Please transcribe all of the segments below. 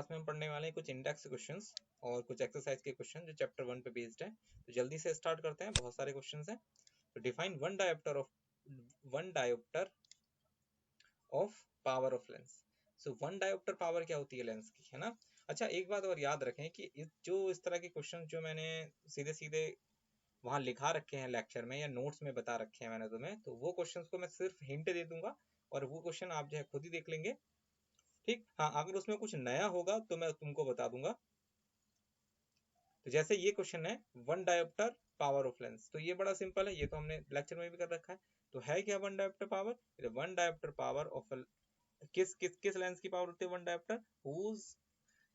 Class में हम पढ़ने वाले हैं कुछ इंडेक्स क्वेश्चंस और कुछ एक्सरसाइज के क्वेश्चन जो चैप्टर 1 पे बेस्ड है। तो जल्दी से स्टार्ट करते हैं, बहुत सारे क्वेश्चंस हैं। तो define one dioptre of power of lens. So one dioptre power क्या होती है लेंस की, है ना। अच्छा, एक बात और याद रखें कि इस तरह के क्वेश्चन जो मैंने सीधे सीधे वहां लिखा रखे हैं लेक्चर में या नोट्स में बता रखे हैं मैंने तुम्हें, तो वो क्वेश्चंस को मैं सिर्फ हिंट दे दूंगा और वो क्वेश्चन आप जो है खुद ही देख लेंगे, ठीक। हाँ, अगर उसमें कुछ नया होगा तो मैं तुमको बता दूंगा। तो जैसे ये क्वेश्चन है one dioptre power of lens, तो ये बड़ा सिंपल है, ये तो हमने लेक्चर में भी कर रखा है। तो है क्या one dioptre power? One dioptre power of किस किस किस लेंस की पावर होती है one dioptre? Whose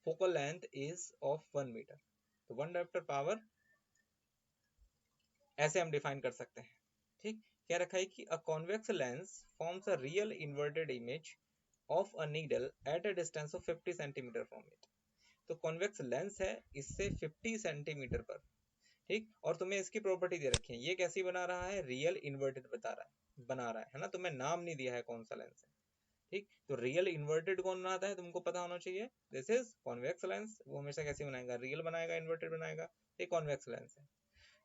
focal length is of 1 metre. तो वन डायोप्टर पावर ऐसे हम डिफाइन कर सकते हैं, ठीक। क्या रखा है कि a convex lens forms a real inverted image of a needle at a distance of 50 centimetre from it. तो कॉन्वेक्स लेंस है इससे 50 सेंटीमीटर पर, ठीक। और तुम्हें इसकी प्रॉपर्टी दे रखी है, ये कैसी बना रहा है? रियल इन्वर्टेड बना रहा है ना। तुम्हें नाम नहीं दिया है कौन सा लेंस है, ठीक। तो रियल इन्वर्टेड कौन बनाता है तुमको पता होना चाहिए। This is convex lens. वो हमेशा कैसे बनाएगा? रियल बनाएगा, इन्वर्टेड बनाएगा। ये कॉन्वेक्स लेंस है,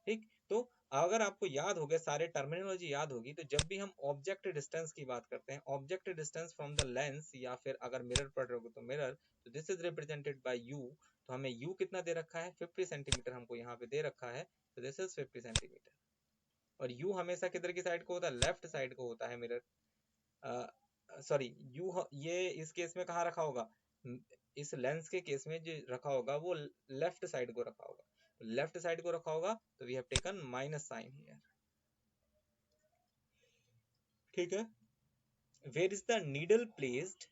ठीक। तो अगर आपको याद हो गया, सारे टर्मिनोलॉजी याद होगी, तो जब भी हम ऑब्जेक्ट डिस्टेंस की बात करते हैं, object distance from the lens, या फिर अगर मिरर पढ़ रहे हो तो मिरर, तो this is represented by you. तो हमें यू कितना दे रखा है? 50 सेंटीमीटर हमको यहाँ पे दे रखा है। तो दिस इज 50 सेंटीमीटर। और यू हमेशा किधर की साइड को होता है? लेफ्ट साइड को होता है मिरर। सॉरी, यू ये इस केस में कहाँ रखा होगा? इस लेंस के केस में जो रखा होगा वो लेफ्ट साइड को रखा होगा। लेफ्ट साइड को रखा होगा तो we have taken minus sign here, ठीक है। Where is the needle placed?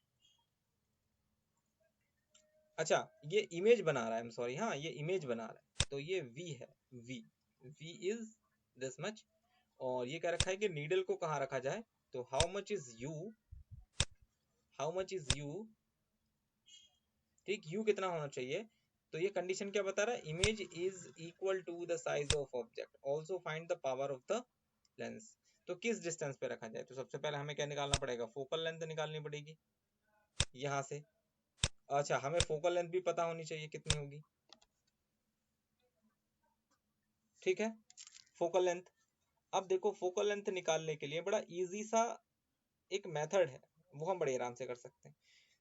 अच्छा, ये इमेज बना रहा है, आई एम सॉरी, हाँ ये इमेज बना रहा है, तो ये v है। v is this much. और ये क्या रखा है कि नीडल को कहाँ रखा जाए? तो हाउ मच इज u, ठीक। u कितना होना चाहिए? तो ये कंडीशन क्या बता रहा है? Image is equal to the size of object, also find the power of the lens. तो किस डिस्टेंस पे रखा जाए? तो सबसे पहले हमें क्या निकालना पड़ेगा? फोकल लेंथ निकालनी पड़ेगी यहाँ से। अच्छा, हमें फोकल लेंथ भी पता होनी चाहिए कितनी होगी, ठीक है। फोकल लेंथ, अब देखो फोकल लेंथ निकालने के लिए बड़ा इजी सा एक मेथड है, वो हम बड़े आराम से कर सकते हैं।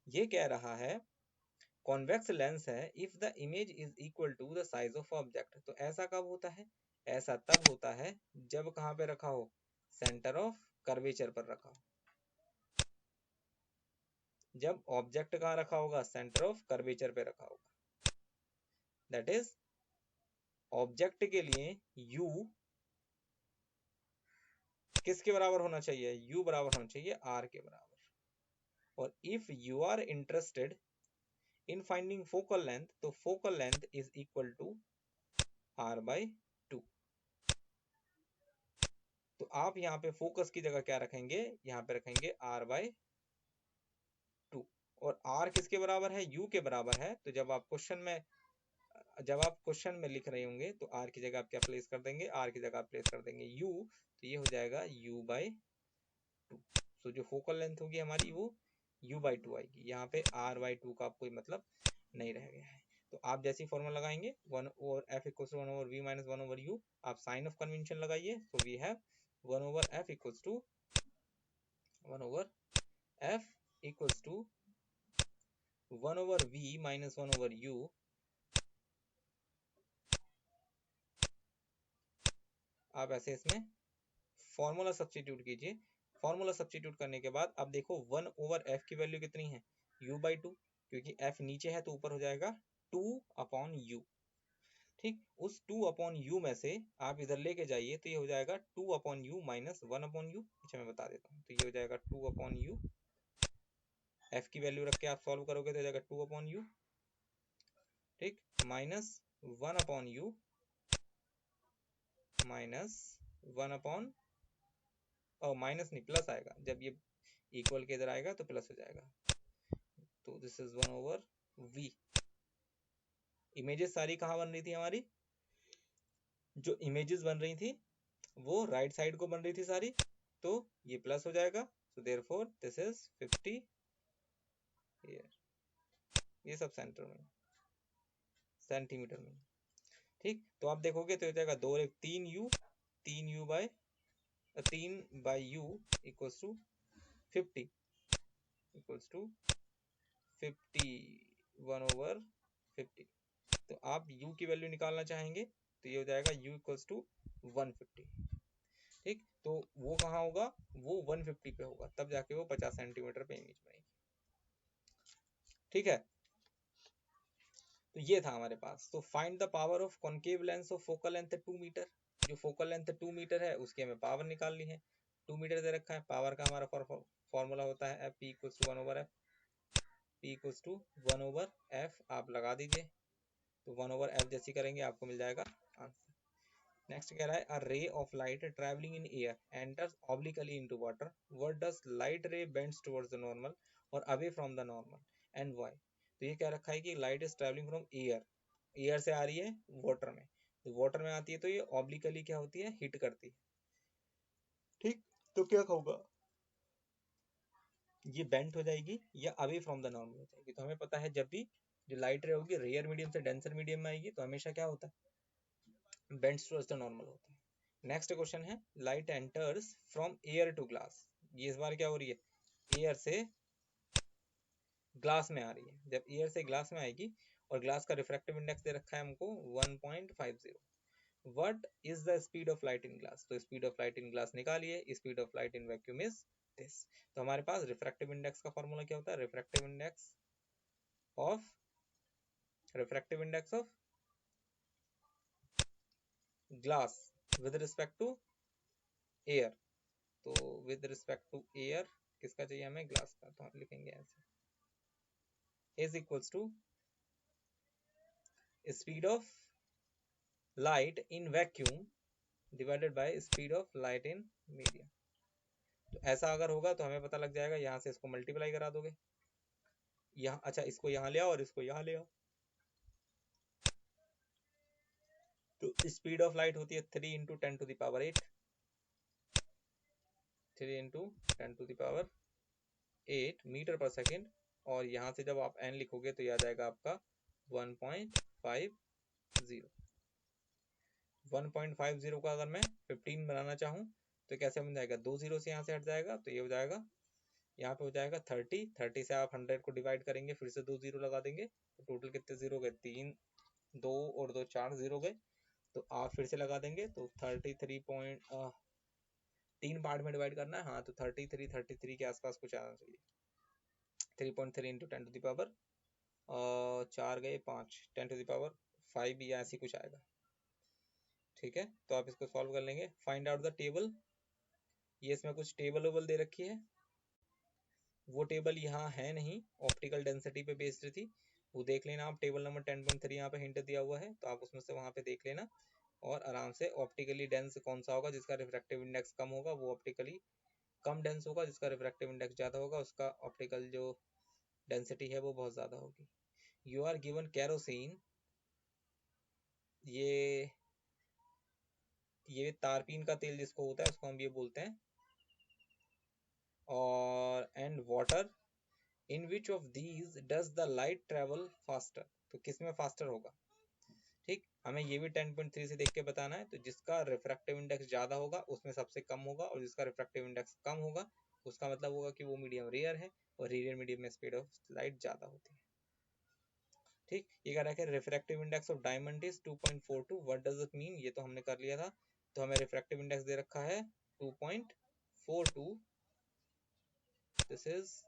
ये कह रहा है कॉन्वेक्स लेंस है if the image is equal to the size of object. तो ऐसा कब होता है? ऐसा तब होता है जब कहाँ पे रखा हो? सेंटर ऑफ कर्वेचर पर रखा हो। जब ऑब्जेक्ट कहाँ रखा होगा? सेंटर ऑफ कर्वेचर पे रखा होगा। दैट इज ऑब्जेक्ट के लिए u किसके बराबर होना चाहिए? u बराबर होना चाहिए r के बराबर। और if you are interested in finding focal length, तो focal length is equal to r by 2। तो आप यहाँ पे फोकस की जगह क्या रखेंगे? यहाँ पे रखेंगे r बाई 2। और r किसके बराबर है? u के बराबर है। तो जब आप क्वेश्चन में लिख रहे होंगे तो r की जगह आप क्या प्लेस कर देंगे? r की जगह आप प्लेस कर देंगे u। तो ये हो जाएगा u बाई 2। तो जो फोकल लेंथ होगी हमारी वो u बाई 2 आएगी। यहाँ पे r बाई 2 का कोई मतलब नहीं रह गया है। तो आप जैसी फॉर्मूला लगाएंगे 1 over f equals to 1 over v minus 1 over u, आप साइन ऑफ कन्वेंशन लगाइए। So we have 1 over f equals to 1 over f equals to 1 over v minus 1 over u। आप ऐसे इसमें फॉर्मूला सब्स्टिट्यूट कीजिए। Formula substitute करने के बाद अब देखो 1 ओवर f की वैल्यू कितनी है? u बाई 2, क्योंकि f नीचे है तो ऊपर हो जाएगा 2 अपॉन u, ठीक। उस 2 अपॉन u में से आप इधर लेके जाइए तो ये हो जाएगा 2 upon u minus 1 upon u। अच्छा, मैं बता देता हूँ, तो ये हो जाएगा 2 अपॉन u। f की वैल्यू रख के आप सॉल्व करोगे तो हो जाएगा 2 अपॉन u, ठीक, minus 1 upon u minus 1 upon, और माइनस नहीं प्लस आएगा, जब ये इक्वल के इधर आएगा तो प्लस हो जाएगा। तो this is 1 over v। Images सारी कहाँ बन रही थी हमारी? जो इमेजेस बन रही थी वो राइट साइड को बन रही थी सारी, तो ये प्लस हो जाएगा। So therefore this is 50 here. ये सब सेंटीमीटर में। ठीक, तो आप देखोगे तो हो जाएगा 2 और 1 3u, 3 by u equals to 50, equals to 51/50। तो आप u की वैल्यू निकालना चाहेंगे तो ये हो जाएगा u इक्वल्स टू 150। ठीक, तो वो कहाँ होगा, वो 150 पे होगा, तब जाके वो 50 सेंटीमीटर पे इमेज बनेगी। ठीक है, तो ये था हमारे पास। तो find the power of concave lens of focal length 2 metre. जो फोकल लेंथ 2 मीटर है उसकी हमें पावर निकालनी है। 2 मीटर दे रखा है, पावर का हमारा फॉर्मूला होता है P equals to 1/f, P equals to 1/f आप लगा दीजिए, तो 1/f जैसी करेंगे आपको मिल जाएगा आंसर। नेक्स्ट कह रहा है, a ray of light travelling in air enters obliquely into water, what does light ray bends towards the normal और away from the normal and why. तो ये कह रखा है कि light is travelling from air, air से आ रही है वाटर में, तो वाटर में आती है तो ये ऑब्लिकली क्या होती है, हिट करती है। ठीक, तो क्या होगा, ये बेंट हो जाएगी या अवे फ्रॉम द नॉर्मल हो जाएगी। तो हमें पता है जब भी जो लाइट रे होगी रेयर मीडियम से डेंसर मीडियम में आएगी तो हमेशा क्या होता है, बेंड्स टुवर्ड्स द नॉर्मल होता है। नेक्स्ट क्वेश्चन है, light enters from air to glass. ये इस बार क्या हो रही है, एयर से ग्लास में आ रही है। जब एयर से ग्लास में आएगी और ग्लास का रिफ्रैक्टिव इंडेक्स दे रखा है हमको 1.50, what is the speed of light in glass. तो speed of light in glass निकालिए, speed of light in vacuum is this. तो हमारे पास रिफ्रैक्टिव इंडेक्स का फॉर्मूला क्या होता है, of refractive index of glass with respect to air. तो विद रिस्पेक्ट टू एयर किसका चाहिए हमें, ग्लास का, तो हम लिखेंगे ऐसे, is equals to speed of light in vacuum divided by speed of light in medium. तो ऐसा अगर होगा तो हमें पता लग जाएगा, यहाँ से इसको मल्टीप्लाई करा दोगे, यहाँ, अच्छा इसको यहाँ ले आओ और इसको यहाँ ले आओ, तो स्पीड ऑफ लाइट होती है 3 इंटू 10⁸, 3 इंटू 10⁸ मीटर पर सेकेंड, और यहाँ से जब आप n लिखोगे तो यह आ जाएगा आपका 1.50। 1.50 का अगर मैं 15 बनाना चाहूँ तो कैसे बन जाएगा, 2 जीरो से यहाँ से हट जाएगा, तो ये हो जाएगा, यहाँ पे हो जाएगा 30, 30 से आप 100 को डिवाइड करेंगे, फिर से 2 जीरो लगा देंगे, तो टोटल कितने जीरो गए, 3, 2 और 2 4 जीरो गए, तो आप फिर से लगा देंगे, तो 33 पॉइंट 3 पार्ट में डिवाइड करना है, हाँ, तो 33 के आसपास कुछ आना चाहिए। 3.3 इंटू 10⁻, 4 गए 5, 10⁵ या ऐसी कुछ आएगा। ठीक है, तो आप इसको सॉल्व कर लेंगे। फाइंड आउट द टेबल, ये इसमें कुछ टेबल वेबल दे रखी है, वो टेबल यहाँ है नहीं, ऑप्टिकल डेंसिटी पे बेस्ड थी, वो देख लेना आप, टेबल नंबर 10.3 यहाँ पे हिंट दिया हुआ है, तो आप उसमें से वहाँ पे देख लेना और आराम से, ऑप्टिकली डेंस कौन सा होगा, जिसका रिफ्रैक्टिव इंडेक्स कम होगा वो ऑप्टिकली कम डेंस होगा, जिसका रिफ्रैक्टिव इंडेक्स ज़्यादा होगा उसका ऑप्टिकल जो डेंसिटी है वो बहुत ज़्यादा होगी। यू आर गिवन कैरोसिन, ये तारपीन का तेल जिसको होता है उसको हम ये बोलते हैं, और and water, in which of these does the light travel faster. तो किस में फास्टर होगा। ठीक, हमें ये भी 10.3 से देख के बताना है, तो जिसका रिफ्रैक्टिव इंडेक्स ज्यादा होगा उसमें सबसे कम होगा, और जिसका रिफ्रैक्टिव इंडेक्स कम होगा उसका मतलब होगा कि वो मीडियम रेयर है, और रेयर मीडियम में स्पीड ऑफ लाइट ज्यादा होती है। ठीक, ये कह रहा है refractive index of diamond is 2.42, what does it mean, ये तो हमने कर लिया था, तो हमें रिफ्रैक्टिव इंडेक्स दे रखा है 2.42, दिस इज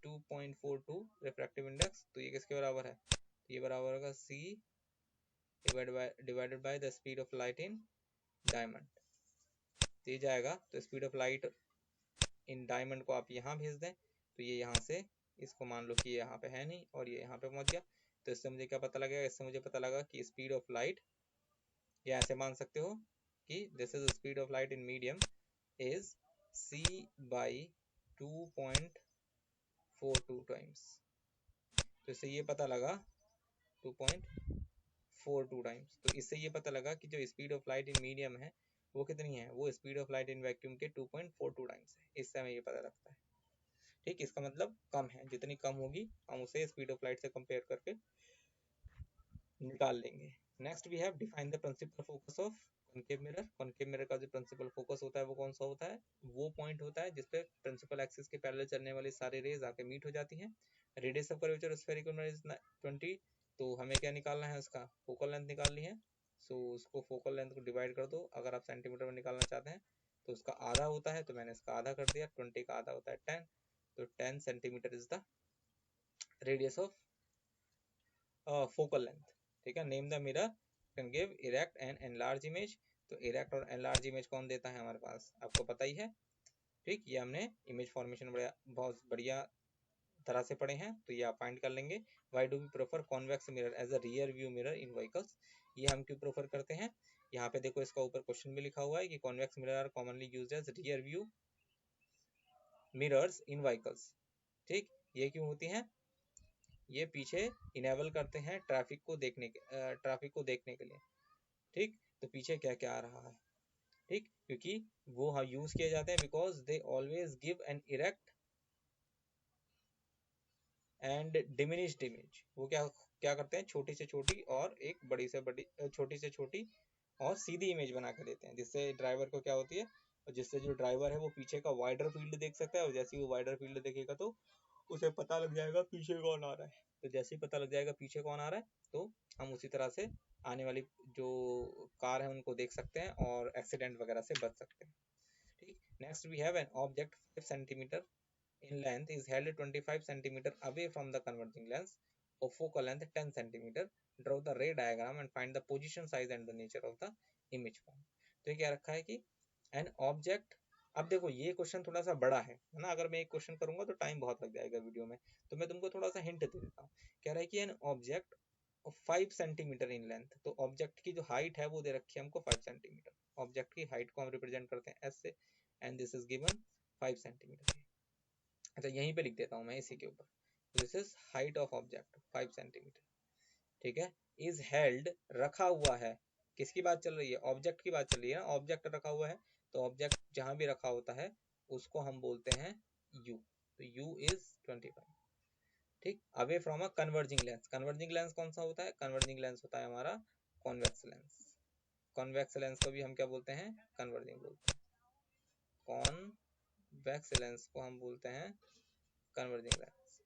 2.42 रिफ्रैक्टिव इंडेक्स, तो ये किसके बराबर है, तो ये बराबर होगा c divided by the speed of light in diamond, तो ये जाएगा, तो speed of light in diamond को आप यहाँ भेज दें, तो ये यहाँ से, इसको मान लो कि ये यहाँ पे है नहीं और ये यहाँ पे पहुंच गया, तो इससे मुझे क्या पता लगेगा, इससे मुझे पता लगा कि स्पीड ऑफ लाइट, या ऐसे मान सकते हो कि this is speed of light in medium is c by 2.42 times, तो इससे ये पता लगा 2.42 टाइम्स, तो इससे ये पता लगा कि जो speed of light in medium है वो कितनी है, वो speed of light in vacuum के 2.42 टाइम्स है, इससे हमें ये पता लगता है। ठीक, इसका मतलब कम है, जितनी कम होगी हम उसे स्पीड ऑफ लाइट से कंपेयर करके निकाल लेंगे। Next we have define the principal focus of concave mirror. Concave mirror का जो प्रिंसिपल फोकस होता है वो कौन सा होता है? वो पॉइंट होता है जिसपे प्रिंसिपल एक्सिस के पैरेलल चलने वाली सारी रेज आके मीट हो जाती हैं। Radius of curvature spherical mirror is 20, तो हमें क्या निकालना है? उसका फोकल लेंथ निकालनी है। सो उसको फोकल लेंथ को डिवाइड कर दो, अगर आप सेंटीमीटर में निकालना चाहते हैं तो उसका आधा होता है, तो मैंने इसका आधा कर दिया, 20 का आधा होता है 10, तो 10 centimetre is the radius of focal length. ठीक है, name the mirror, can give erect and enlarge image. तो इरेक्ट और एनलार्ज इमेज कौन देता है हमारे पास? आपको पता ही है। ठीक, ये हमने इमेज फॉर्मेशन बहुत बढ़िया तरह से पढ़े हैं, तो ये आप फाइंड कर लेंगे। Why do we prefer convex mirror as a rear view mirror in vehicles? ये हम क्यों प्रेफर करते हैं? यहाँ पे देखो, इसका ऊपर क्वेश्चन भी लिखा हुआ है कि convex mirror are commonly used as rear view mirrors in vehicles. ठीक, ये क्यों होती हैं? ये पीछे इनेबल करते हैं ट्रैफिक को देखने के लिए। ठीक, तो पीछे क्या क्या आ रहा है। ठीक, क्योंकि वो यूज किए जाते हैं because they always give an erect and diminished image. वो क्या क्या करते हैं? छोटी से छोटी और एक बड़ी से बड़ी, छोटी से छोटी और सीधी इमेज बना के देते हैं, जिससे ड्राइवर को क्या होती है, और जिससे जो ड्राइवर है वो पीछे का वाइडर फील्ड देख सकता है, और जैसे ही वो वाइडर फील्ड देखेगा तो उसे पता लग जाएगा पीछे कौन आ रहा है। तो जैसे ही पता लग जाएगा पीछे कौन आ रहा है, तो हम उसी तरह से आने वाली जो कार है उनको देख सकते हैं और एक्सीडेंट वगैरह से बच सकते हैं। ठीक, next we have an object 5 centimetre in length is held 25 cm away from the converging lens of focal length 10 cm. Draw the ray diagram and find the position, size and the nature of the image form. तो ये क्या रखा है कि an object, अब देखो ये question थोड़ा सा बड़ा है ना, अगर मैं एक क्वेश्चन करूंगा तो टाइम बहुत लग जाएगा वीडियो में, तो मैं तुमको थोड़ा सा हिंट दे देता हूँ। कह रहा है कि N object 5 centimetre in length, तो ऑब्जेक्ट की जो हाइट है वो दे रखी है हमको 5 सेंटीमीटर। ऑब्जेक्ट की हाइट को हम रिप्रेजेंट करते हैं एस से, and this is given 5 centimetre. अच्छा, यहीं पे लिख देता हूँ मैं इसी के ऊपर, this is height of object 5 centimetre. ठीक है, इज हेल्ड, रखा हुआ है, किसकी बात चल रही है? ऑब्जेक्ट की बात चल रही है ना, ऑब्जेक्ट रखा हुआ है, तो ऑब्जेक्ट जहां भी रखा होता है उसको हम बोलते हैं यू, तो यू इज 25। ठीक, away from a converging lens. Converging lens कौन सा होता है? कन्वर्जिंग लेंस होता है हमारा कॉन्वेक्स लेंस। कॉन्वेक्स लेंस को भी हम क्या बोलते हैं? कन्वर्जिंग बोलते हैं। कॉन्वेक्स लेंस को हम बोलते हैं कन्वर्जिंग लेंस।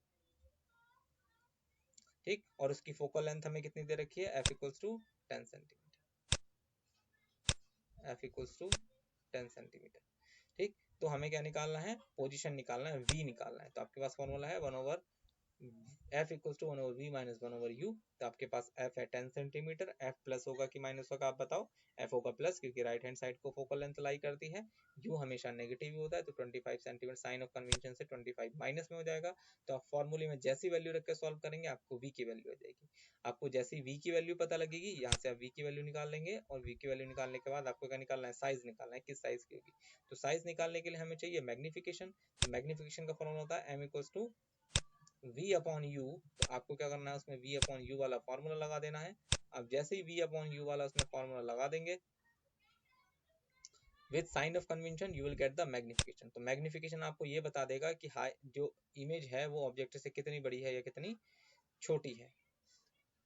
ठीक, और उसकी फोकल लेंथ हमें कितनी दे रखी है? f equals to 10 centimetre, f equals to 10 centimetre. ठीक, तो हमें क्या निकालना है? पोजीशन निकालना है, v निकालना है। तो आपके पास फॉर्मूला है 1 over f equals to 1 over v minus 1 over u। तो आपके पास f है 10 सेंटीमीटर, f प्लस होगा कि माइनस होगा आप बताओ? f होगा प्लस, क्योंकि राइट हैंड साइड को फोकल लेंथ लाई करती है। u हमेशा नेगेटिव ही होता है, तो 25 सेंटीमीटर साइन ऑफ कन्वेंशन से 25 माइनस में हो जाएगा। तो आप फॉर्मूले में जैसी वैल्यू रख के सॉल्व करेंगे आपको v की वैल्यू आ जाएगी। आपको जैसी v की वैल्यू पता लगेगी, यहाँ से आप v की वैल्यू निकाल लेंगे, और v की वैल्यू निकालने के बाद आपको क्या निकालना है? साइज निकालना है, किस साइज की होगी। तो साइज निकालने के लिए हमें चाहिए मैग्निफिकेशन। तो मैग्निफिकेशन का फॉर्मूला होता है m equals to v upon u। तो आपको क्या करना है? उसमें v अपॉन u वाला फॉर्मूला लगा देना है। अब जैसे ही v अपॉन u वाला उसमें फॉर्मूला लगा देंगे with sign of convention, you will get the magnification. तो मैग्निफिकेशन आपको ये बता देगा कि जो इमेज है वो ऑब्जेक्ट से कितनी बड़ी है या कितनी छोटी है।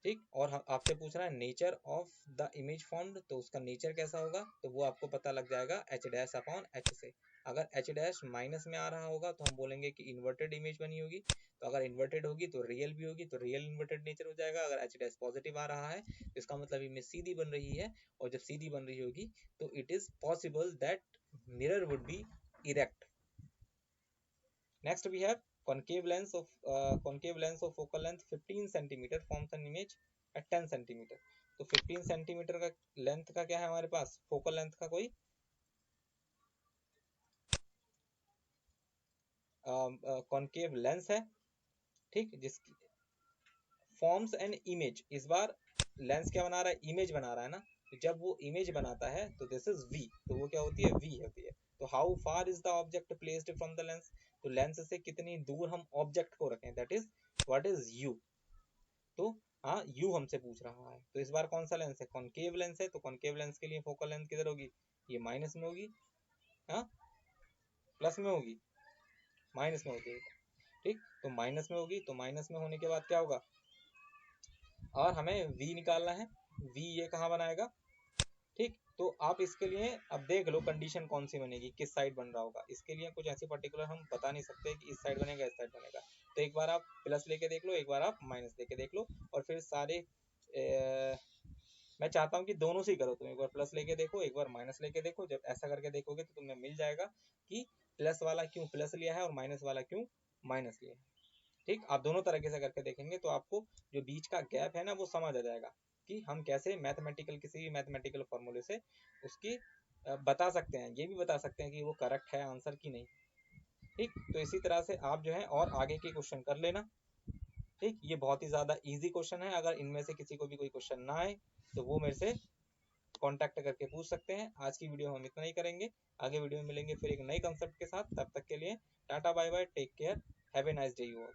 ठीक, और आपसे पूछ रहा है nature of the image formed, तो उसका नेचर कैसा होगा? तो वो आपको पता लग जाएगा h डैश अपॉन h से। अगर h डैश माइनस में आ रहा होगा तो हम बोलेंगे कि इन्वर्टेड इमेज बनी होगी। तो अगर इन्वर्टेड होगी तो रियल भी होगी, तो रियल इन्वर्टेड नेचर हो जाएगा। अगर h डैश पॉजिटिव आ रहा है तो इसका मतलब इमेज सीधी बन रही है, और जब सीधी बन रही होगी तो it is possible that mirror would be erect. Next we have concave lens of focal length 15 cm forms an image at 10 cm। तो 15 सेंटीमीटर का लेंथ का क्या है हमारे पास? फोकल लेंथ का कोई कॉन्केव लेंस है। ठीक, जिसकी फॉर्म्स एन इमेज, इस बार लेंस क्या बना रहा है? इमेज बना रहा है ना। तो जब वो इमेज बनाता है तो दिस इज v, तो वो क्या होती है? v होती है। तो how far is the object placed from the lens? तो लेंस से कितनी दूर हम ऑब्जेक्ट को रखें, that is what is u। तो हाँ, u हमसे पूछ रहा है। तो इस बार कौन सा लेंस है? कॉन्केव लेंस है। तो कॉन्केव लेंस के लिए फोकल लेंथ किधर होगी? ये माइनस में होगी, हाँ प्लस में होगी, माइनस में होगी। ठीक, तो माइनस में होगी, तो माइनस में होने के बाद क्या होगा, और हमें v निकालना है, v ये कहाँ बनाएगा, ठीक। तो आप इसके लिए अब देख लो कंडीशन कौन सी बनेगी, किस साइड बन रहा होगा। इसके लिए कुछ ऐसी पर्टिकुलर हम बता नहीं सकते कि इस साइड बनेगा इस साइड बनेगा। तो एक बार आप प्लस लेके देख लो, एक बार आप माइनस लेके देख लो, और फिर सारे मैं चाहता हूँ कि दोनों से ही करो, तुम एक बार प्लस लेके देखो, एक बार माइनस लेके देखो। जब ऐसा करके देखोगे तो तुम्हें मिल जाएगा कि प्लस वाला क्यों प्लस लिया है और माइनस वाला क्यों माइनस लिया है। ठीक, आप दोनों तरीके से करके देखेंगे तो आपको जो बीच का गैप है ना वो समझ आ जाएगा कि हम कैसे मैथमेटिकल किसी भी मैथमेटिकल फॉर्मूले से उसकी बता सकते हैं, ये भी बता सकते हैं कि वो करेक्ट है आंसर की नहीं। ठीक, तो इसी तरह से आप जो है और आगे के क्वेश्चन कर लेना। ठीक, ये बहुत ही ज़्यादा इजी क्वेश्चन है, अगर इनमें से किसी को भी कोई क्वेश्चन ना आए तो वो मेरे से कांटेक्ट करके पूछ सकते हैं। आज की वीडियो हम इतना ही करेंगे, आगे वीडियो में मिलेंगे फिर एक नए कंसेप्ट के साथ। तब तक के लिए tata bye bye, take care, have a nice day you all.